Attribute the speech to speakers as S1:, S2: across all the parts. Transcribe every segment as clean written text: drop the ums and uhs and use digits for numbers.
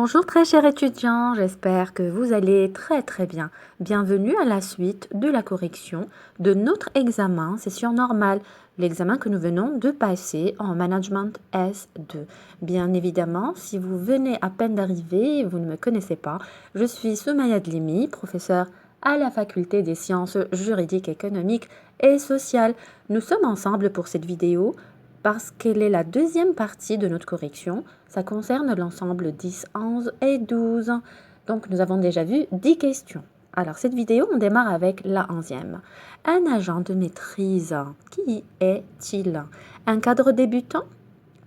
S1: Bonjour très chers étudiants, j'espère que vous allez très bien. Bienvenue à la suite de la correction de notre examen session normale, l'examen que nous venons de passer en Management S2. Bien évidemment, si vous venez à peine d'arriver et vous ne me connaissez pas, je suis Soumaya Dlimi, professeure à la Faculté des sciences juridiques, économiques et sociales. Nous sommes ensemble pour cette vidéo parce qu'elle est la deuxième partie de notre correction. Ça concerne l'ensemble 10, 11 et 12. Donc, nous avons déjà vu 10 questions. Alors, cette vidéo, on démarre avec la 11e. Un agent de maîtrise, qui est-il? Un cadre débutant?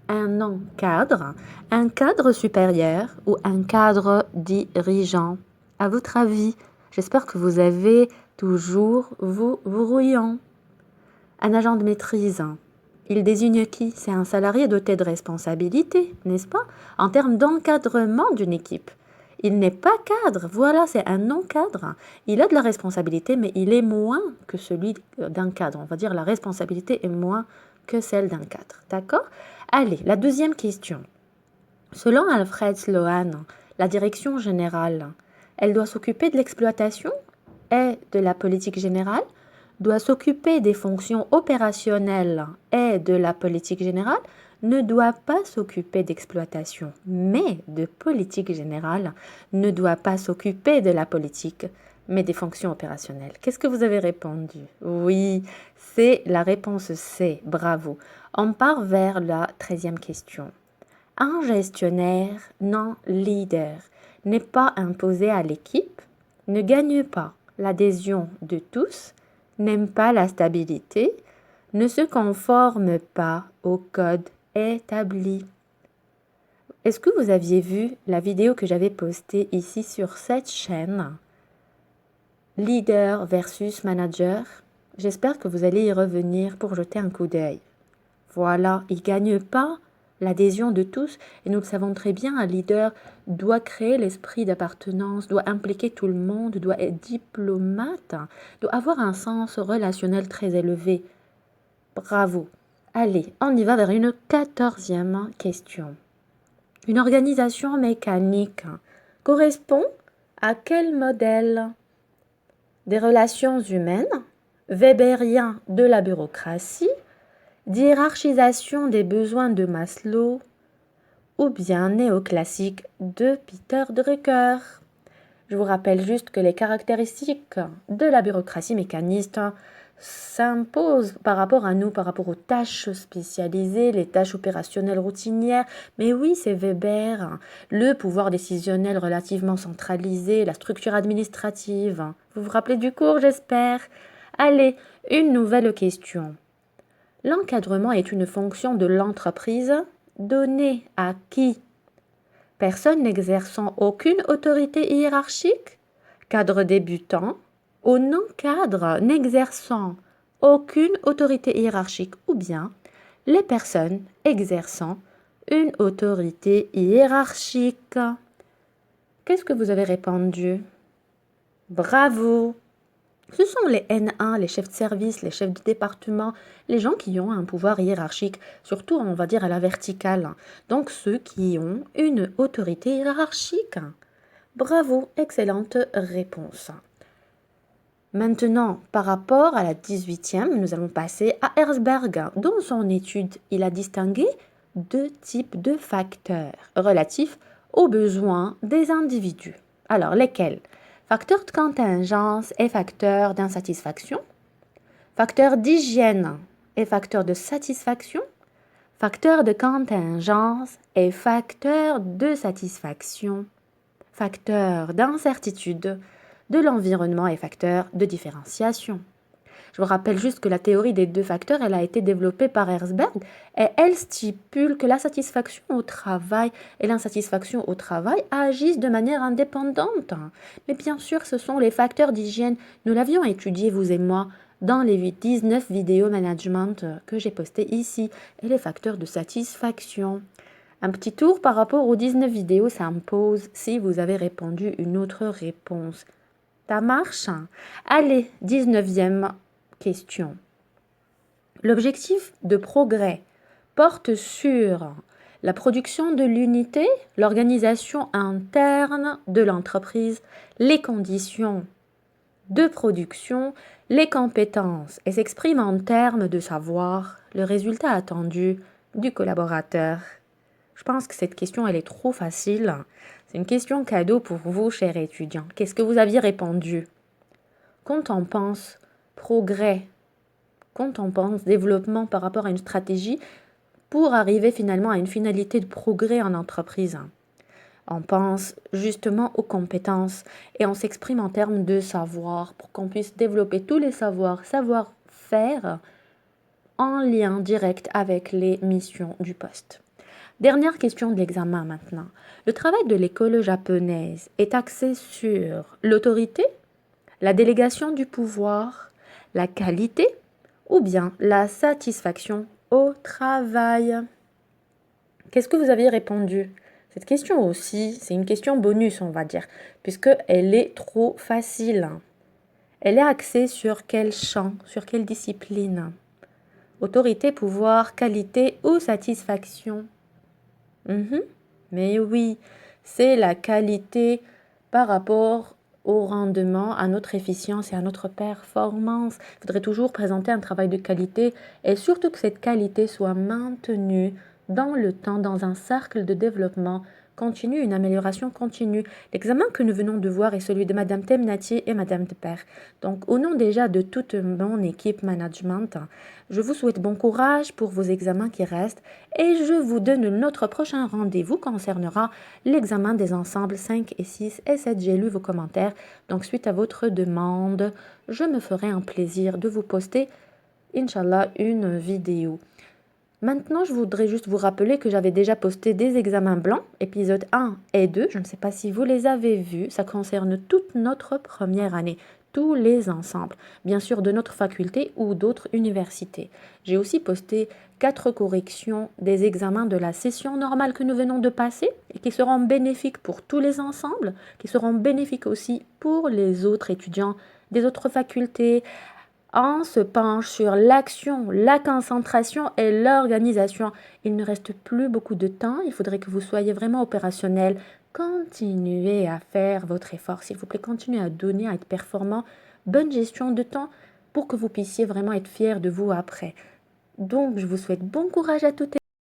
S1: Un non-cadre? Un cadre supérieur ou un cadre dirigeant? À votre avis, j'espère que vous avez toujours vos brouillons. Un agent de maîtrise, il désigne qui? C'est un salarié doté de responsabilité, n'est-ce pas? En termes d'encadrement d'une équipe. Il n'est pas cadre, voilà, c'est un non-cadre. Il a de la responsabilité, mais il est moins que celui d'un cadre. On va dire la responsabilité est moins que celle d'un cadre, d'accord? Allez, la deuxième question. Selon Alfred Sloan, la direction générale, elle doit s'occuper de l'exploitation et de la politique générale, doit s'occuper des fonctions opérationnelles et de la politique générale, ne doit pas s'occuper d'exploitation, mais de politique générale, ne doit pas s'occuper de la politique, mais des fonctions opérationnelles. Qu'est-ce que vous avez répondu? Oui, c'est la réponse C. Bravo. On part vers la 13e question. Un gestionnaire non leader n'est pas imposé à l'équipe, ne gagne pas l'adhésion de tous, n'aime pas la stabilité, ne se conforme pas au code établi. Est-ce que vous aviez vu la vidéo que j'avais postée ici sur cette chaîne? Leader versus manager. J'espère que vous allez y revenir pour jeter un coup d'œil. Voilà, il ne gagne pas l'adhésion de tous, et nous le savons très bien, un leader doit créer l'esprit d'appartenance, doit impliquer tout le monde, doit être diplomate, doit avoir un sens relationnel très élevé. Bravo. Allez, on y va vers une 14e question. Une organisation mécanique correspond à quel modèle? Des relations humaines, weberien de la bureaucratie, d'hiérarchisation des besoins de Maslow ou bien néoclassique de Peter Drucker. Je vous rappelle juste que les caractéristiques de la bureaucratie mécaniste s'imposent par rapport à nous, par rapport aux tâches spécialisées, les tâches opérationnelles routinières. Mais oui, c'est Weber, le pouvoir décisionnel relativement centralisé, la structure administrative. Vous vous rappelez du cours, j'espère? Allez, une nouvelle question. L'encadrement est une fonction de l'entreprise donnée à qui? Personne n'exerçant aucune autorité hiérarchique? Cadre débutant? Ou non-cadre n'exerçant aucune autorité hiérarchique? Ou bien les personnes exerçant une autorité hiérarchique? Qu'est-ce que vous avez répondu? Bravo! Ce sont les N1, les chefs de service, les chefs de département, les gens qui ont un pouvoir hiérarchique, surtout on va dire à la verticale. Donc ceux qui ont une autorité hiérarchique. Bravo, excellente réponse. Maintenant, par rapport à la 18e, nous allons passer à Herzberg. Dans son étude, il a distingué deux types de facteurs relatifs aux besoins des individus. Alors, lesquels? Facteur de contingence et facteur d'insatisfaction, facteur d'hygiène et facteur de satisfaction, facteur de contingence et facteur de satisfaction, facteur d'incertitude de l'environnement et facteur de différenciation. Je vous rappelle juste que la théorie des deux facteurs, elle a été développée par Herzberg et elle stipule que la satisfaction au travail et l'insatisfaction au travail agissent de manière indépendante. Mais bien sûr, ce sont les facteurs d'hygiène. Nous l'avions étudié, vous et moi, dans les 19 vidéos management que j'ai postées ici, et les facteurs de satisfaction. Un petit tour par rapport aux 19 vidéos s'impose si vous avez répondu une autre réponse. Ça marche? Allez, 19e question. L'objectif de progrès porte sur la production de l'unité, l'organisation interne de l'entreprise, les conditions de production, les compétences et s'exprime en termes de savoir, le résultat attendu du collaborateur. Je pense que cette question, elle est trop facile. C'est une question cadeau pour vous, chers étudiants. Qu'est-ce que vous aviez répondu? Quand on pense progrès, quand on pense développement par rapport à une stratégie pour arriver finalement à une finalité de progrès en entreprise, on pense justement aux compétences et on s'exprime en termes de savoir pour qu'on puisse développer tous les savoirs, savoir-faire en lien direct avec les missions du poste. Dernière question de l'examen maintenant. Le travail de l'école japonaise est axé sur l'autorité, la délégation du pouvoir, la qualité ou bien la satisfaction au travail. Qu'est-ce que vous aviez répondu? Cette question aussi, c'est une question bonus, on va dire, puisqu'elle est trop facile. Elle est axée sur quel champ, sur quelle discipline? Autorité, pouvoir, qualité ou satisfaction? Mais oui, c'est la qualité par rapport au rendement, à notre efficience et à notre performance. Il faudrait toujours présenter un travail de qualité et surtout que cette qualité soit maintenue dans le temps, dans un cercle de développement continu, une amélioration continue. L'examen que nous venons de voir est celui de Madame Temnati et Madame Deper. Donc, au nom déjà de toute mon équipe management, je vous souhaite bon courage pour vos examens qui restent et je vous donne notre prochain rendez-vous concernera l'examen des ensembles 5 et 6 et 7. J'ai lu vos commentaires, donc suite à votre demande, je me ferai un plaisir de vous poster, Inch'Allah, une vidéo. Maintenant, je voudrais juste vous rappeler que j'avais déjà posté des examens blancs, épisodes 1 et 2. Je ne sais pas si vous les avez vus. Ça concerne toute notre première année, tous les ensembles, bien sûr de notre faculté ou d'autres universités. J'ai aussi posté 4 corrections des examens de la session normale que nous venons de passer et qui seront bénéfiques pour tous les ensembles, qui seront bénéfiques aussi pour les autres étudiants des autres facultés. On se penche sur l'action, la concentration et l'organisation. Il ne reste plus beaucoup de temps. Il faudrait que vous soyez vraiment opérationnel. Continuez à faire votre effort. S'il vous plaît, continuez à donner, à être performant. Bonne gestion de temps pour que vous puissiez vraiment être fiers de vous après. Donc, je vous souhaite bon courage à toutes.